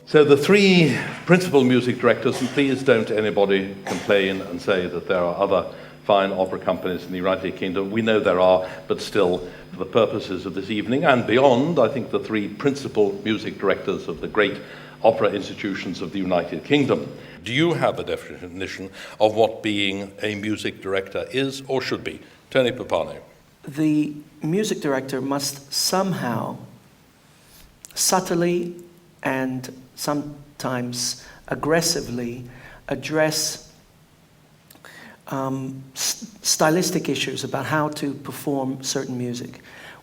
So the three principal music directors, and please don't anybody complain and say that there are other fine opera companies in the United Kingdom. We know there are, but still, for the purposes of this evening and beyond, I think the three principal music directors of the great opera institutions of the United Kingdom. Do you have a definition of what being a music director is or should be? Tony Pappano. The music director must somehow, subtly and sometimes aggressively, address stylistic issues about how to perform certain music.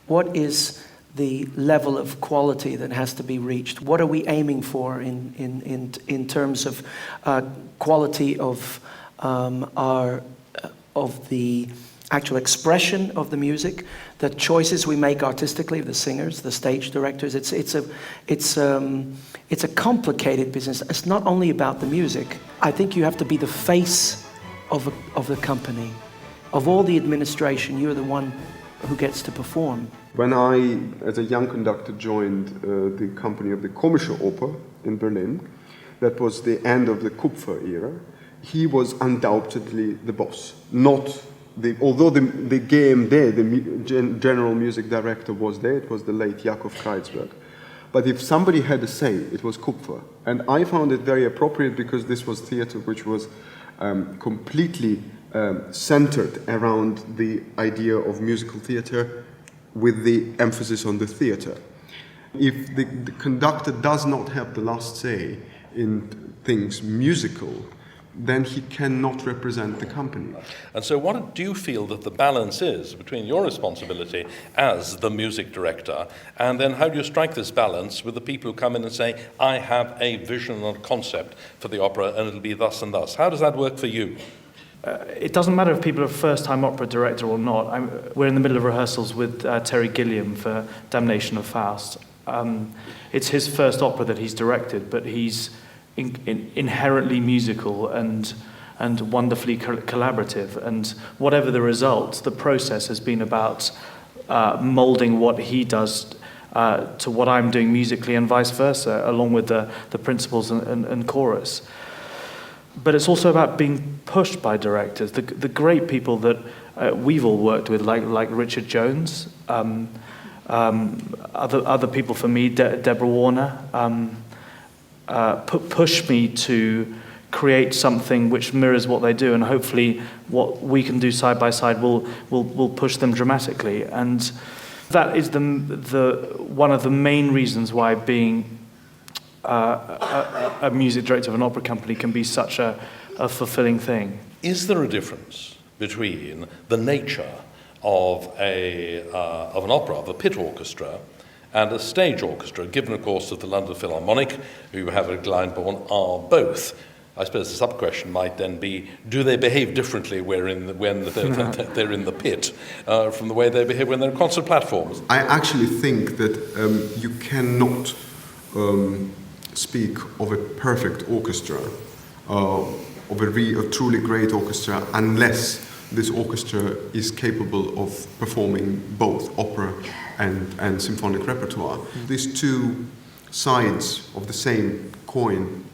What is the level of quality that has to be reached? What are we aiming for in terms of quality of the actual expression of the music, the choices we make artistically, the singers, the stage directors? It's a complicated business. It's not only about the music. I think you have to be the face of the company, of all the administration. You're the one who gets to perform. When I, as a young conductor, joined the company of the Komische Oper in Berlin, that was the end of the Kupfer era, he was undoubtedly the boss. Although the GMD, the general music director, was there, it was the late Jakob Kreuzberg. But if somebody had a say, it was Kupfer. And I found it very appropriate because this was theater which was completely centered around the idea of musical theater with the emphasis on the theater. If the conductor does not have the last say in things musical, then he cannot represent the company. And so what do you feel that the balance is between your responsibility as the music director, and then how do you strike this balance with the people who come in and say, I have a vision and a concept for the opera and it'll be thus and thus? How does that work for you? It doesn't matter if people are first-time opera director or not. We're in the middle of rehearsals with Terry Gilliam for Damnation of Faust. It's his first opera that he's directed, but he's inherently musical and wonderfully collaborative. And whatever the result, the process has been about moulding what he does to what I'm doing musically and vice versa, along with the principals and chorus. But it's also about being pushed by directors. The great people that we've all worked with, like Richard Jones, other people for me, Deborah Warner, push me to create something which mirrors what they do, and hopefully what we can do side by side will push them dramatically. And that is the one of the main reasons why being a music director of an opera company can be such a fulfilling thing. Is there a difference between the nature of an opera, of a pit orchestra, and a stage orchestra, given, of course, that the London Philharmonic, who you have at Glyndebourne, are both? I suppose the sub-question might then be, do they behave differently when they're in the pit from the way they behave when they're on concert platforms? I actually think that you cannot speak of a perfect orchestra, of a truly great orchestra, unless this orchestra is capable of performing both opera and symphonic repertoire. These two sides of the same coin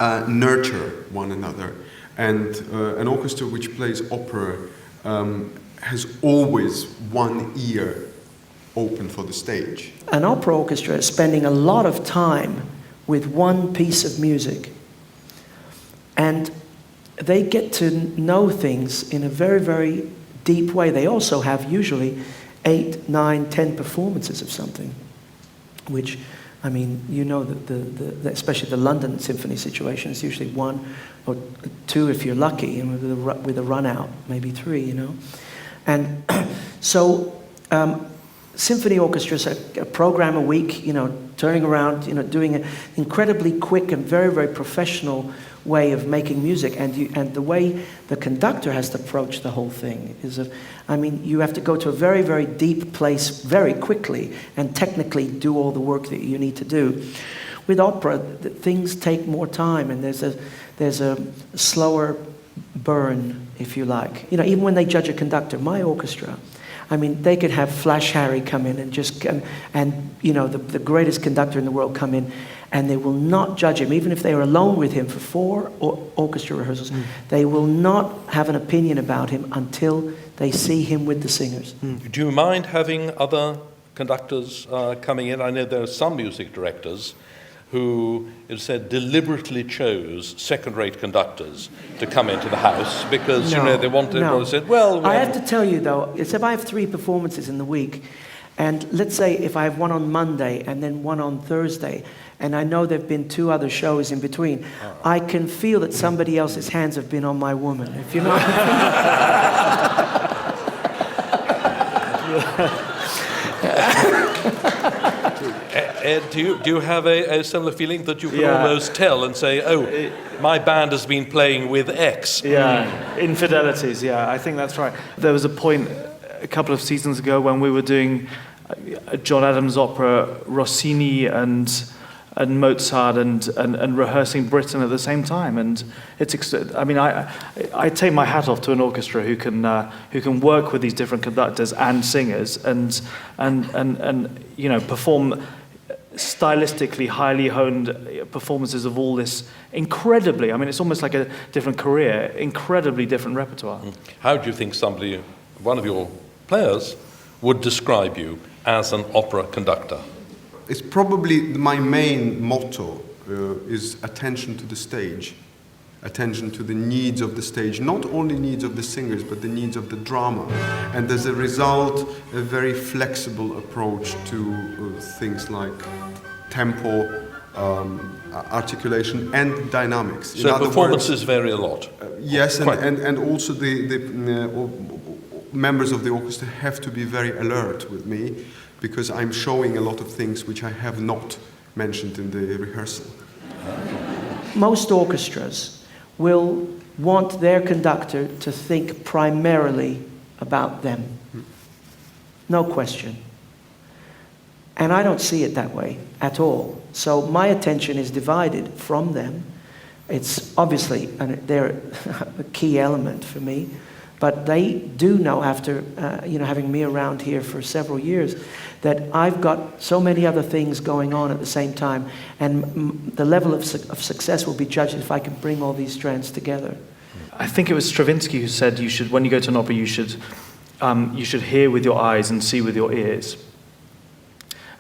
nurture one another, and an orchestra which plays opera has always one ear open for the stage. An opera orchestra is spending a lot of time with one piece of music, and they get to know things in a very, very deep way. They also have usually 8, 9, 10 performances of something, which, I mean, you know, the especially the London symphony situation is usually 1 or 2 if you're lucky, and with a run out, maybe 3, you know. And so symphony orchestras, a program a week, you know, turning around, you know, doing an incredibly quick and very, very professional way of making music, and the way the conductor has to approach the whole thing is you have to go to a very, very deep place very quickly and technically do all the work that you need to do. With opera, things take more time, and there's a slower burn, if you like. You know, even when they judge a conductor, my orchestra, I mean, they could have Flash Harry come in and you know, the greatest conductor in the world come in, and they will not judge him, even if they are alone with him for 4 orchestra rehearsals. They will not have an opinion about him until they see him with the singers. Do you mind having other conductors coming in? I know there are some music directors who, it said, deliberately chose second-rate conductors to come into the house because, you know, they wanted, said, well... I have to tell you, though, if I have 3 performances in the week, and let's say if I have one on Monday and then one on Thursday, and I know there have been 2 other shows in between, I can feel that somebody else's hands have been on my woman, if you know what I mean. Ed, do you have a similar feeling that you can almost tell and say, oh, my band has been playing with X? Yeah, infidelities, yeah, I think that's right. There was a point a couple of seasons ago when we were doing a John Adams opera, Rossini and Mozart and rehearsing Britain at the same time, and I take my hat off to an orchestra who can work with these different conductors and singers and you know, perform stylistically highly honed performances of all this incredibly, I mean, it's almost like a different career, incredibly different repertoire. How do you think one of your players would describe you as an opera conductor? It's probably my main motto is attention to the stage, attention to the needs of the stage, not only needs of the singers, but the needs of the drama. And as a result, a very flexible approach to things like tempo, articulation, and dynamics. So performances vary a lot? Yes, and also the members of the orchestra have to be very alert with me, because I'm showing a lot of things which I have not mentioned in the rehearsal. Most orchestras will want their conductor to think primarily about them. No question. And I don't see it that way at all. So my attention is divided from them. It's obviously, they're a key element for me, but they do know after, having me around here for several years, that I've got so many other things going on at the same time, and the level of success will be judged if I can bring all these strands together. I think it was Stravinsky who said when you go to an opera, you should hear with your eyes and see with your ears.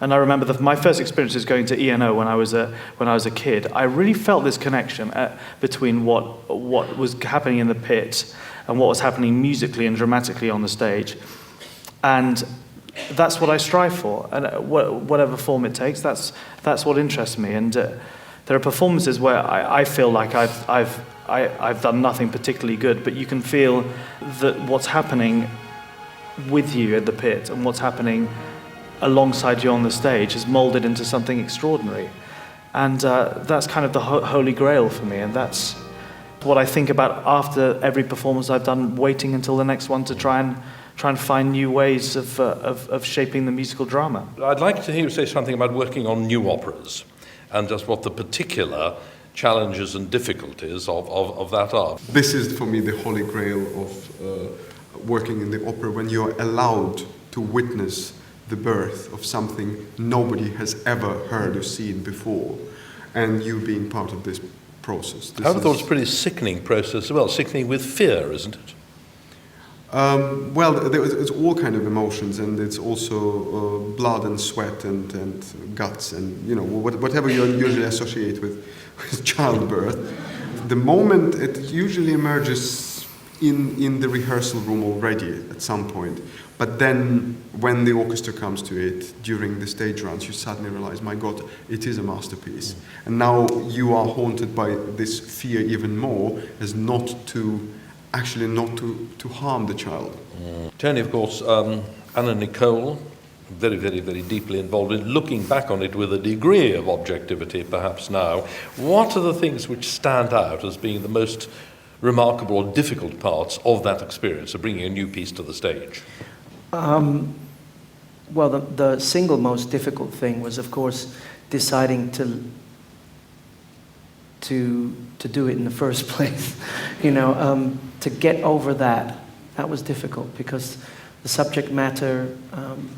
And I remember my first experiences going to ENO when I was a kid. I really felt this connection between what was happening in the pit and what was happening musically and dramatically on the stage, and that's what I strive for. And whatever form it takes, that's what interests me. And there are performances where I feel like I've done nothing particularly good, but you can feel that what's happening with you at the pit and what's happening alongside you on the stage is molded into something extraordinary. And that's kind of the holy grail for me, and that's what I think about after every performance I've done, waiting until the next one to try and find new ways of shaping the musical drama. I'd like to hear you say something about working on new operas and just what the particular challenges and difficulties of that are. This is, for me, the holy grail of working in the opera, when you're allowed to witness the birth of something nobody has ever heard or seen before, and you being part of this process. I would thought it's a pretty sickening process as well, sickening with fear, isn't it? Well, it's all kind of emotions, and it's also blood and sweat and guts, and whatever you usually associate with childbirth. The moment it usually emerges in the rehearsal room already at some point, but then when the orchestra comes to it during the stage runs, you suddenly realize, my God, it is a masterpiece. And now you are haunted by this fear even more, as not to harm the child. Tony, of course, Anna Nicole, very, very, very deeply involved in looking back on it with a degree of objectivity perhaps now. What are the things which stand out as being the most remarkable or difficult parts of that experience of bringing a new piece to the stage? Well, the single most difficult thing was, of course, deciding to do it in the first place. To get over that was difficult, because the subject matter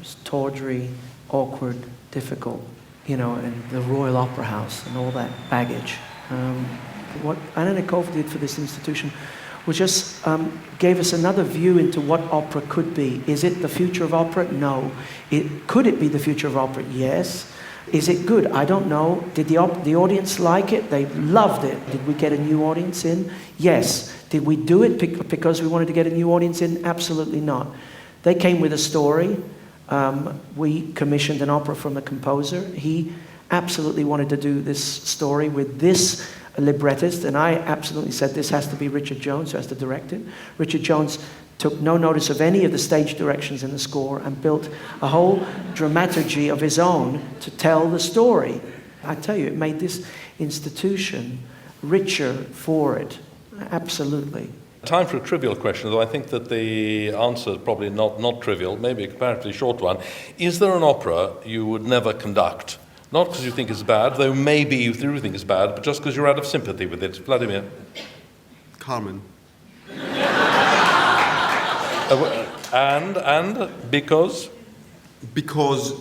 is tawdry, awkward, difficult, and the Royal Opera House and all that baggage. What Anna Nikova did for this institution was just gave us another view into what opera could be. Is it the future of opera? No. Could it be the future of opera? Yes. Is it good? I don't know. Did the audience like it? They loved it. Did we get a new audience in? Yes. Did we do it because we wanted to get a new audience in? Absolutely not. They came with a story. We commissioned an opera from a composer. He absolutely wanted to do this story with this librettist, and I absolutely said this has to be Richard Jones who has to direct it. Richard Jones took no notice of any of the stage directions in the score and built a whole dramaturgy of his own to tell the story. I tell you, it made this institution richer for it. Absolutely. Time for a trivial question, though I think that the answer is probably not trivial, maybe a comparatively short one. Is there an opera you would never conduct? Not because you think it's bad, though maybe you do think it's bad, but just because you're out of sympathy with it. Vladimir? Carmen. And because? Because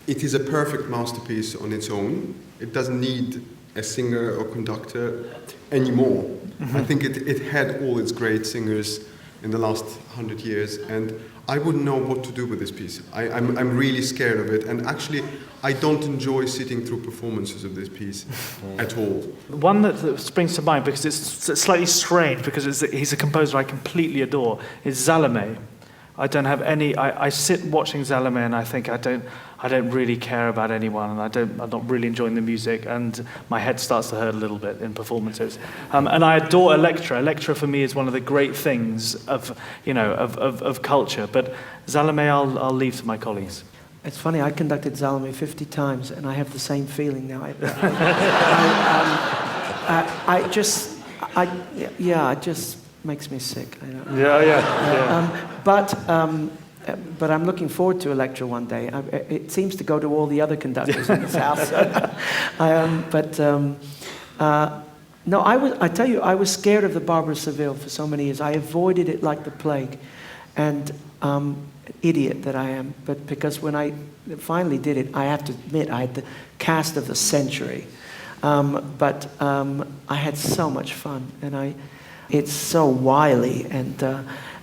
it is a perfect masterpiece on its own. It doesn't need a singer or conductor anymore. Mm-hmm. I think it had all its great singers in the last 100 years, and I wouldn't know what to do with this piece. I'm really scared of it, and actually I don't enjoy sitting through performances of this piece at all. One that springs to mind, because it's slightly strange, because he's a composer I completely adore, is Salome. I don't have any. I sit watching Salome and I think I don't really care about anyone, and I'm not really enjoying the music, and my head starts to hurt a little bit in performances. And I adore Elektra. Elektra for me is one of the great things of culture. But Salome, I'll leave to my colleagues. It's funny. I conducted Salome 50 times, and I have the same feeling now. It just makes me sick. But I'm looking forward to Elektra one day. It seems to go to all the other conductors in this house. No, I tell you, I was scared of the Barber of Seville for so many years. I avoided it like the plague, and idiot that I am. But because when I finally did it, I have to admit I had the cast of the century. But I had so much fun, and it's so wily, and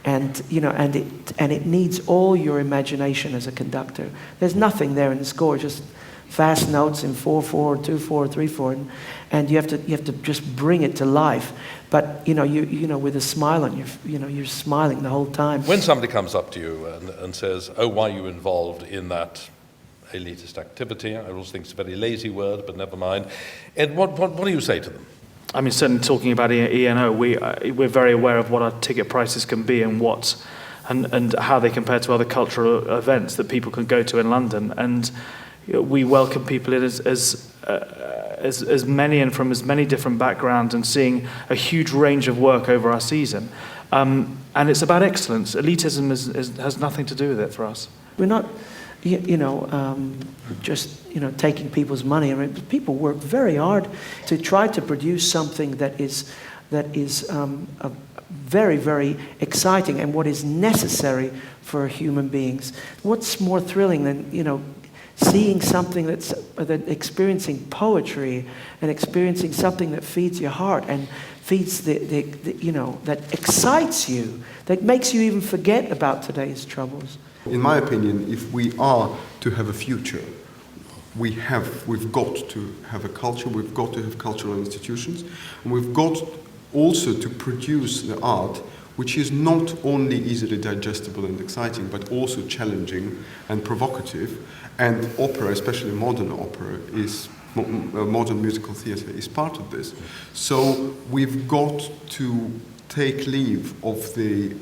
it needs all your imagination as a conductor. There's nothing there in the score, just fast notes in 4/4, 2/4, 3/4, and you have to just bring it to life. But with a smile on you're smiling the whole time. When somebody comes up to you and says, "Oh, why are you involved in that elitist activity?" I always think it's a very lazy word, but never mind. And what do you say to them? I mean, certainly talking about ENO, we're very aware of what our ticket prices can be and how they compare to other cultural events that people can go to in London. And we welcome people in as many and from as many different backgrounds, and seeing a huge range of work over our season. And it's about excellence. Elitism has nothing to do with it for us. We're not, just taking people's money. I mean, people work very hard to try to produce something that is very, very exciting and what is necessary for human beings. What's more thrilling than seeing something that experiencing poetry and experiencing something that feeds your heart and feeds that excites you, that makes you even forget about today's troubles. In my opinion, if we are to have a future, we've got to have a culture, we've got to have cultural institutions, and we've got also to produce the art which is not only easily digestible and exciting, but also challenging and provocative. And opera, especially modern opera, modern musical theatre, is part of this. So we've got to take leave of the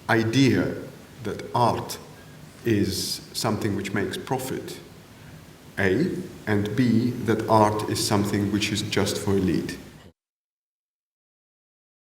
idea that art is something which makes profit, A, and B, that art is something which is just for elite.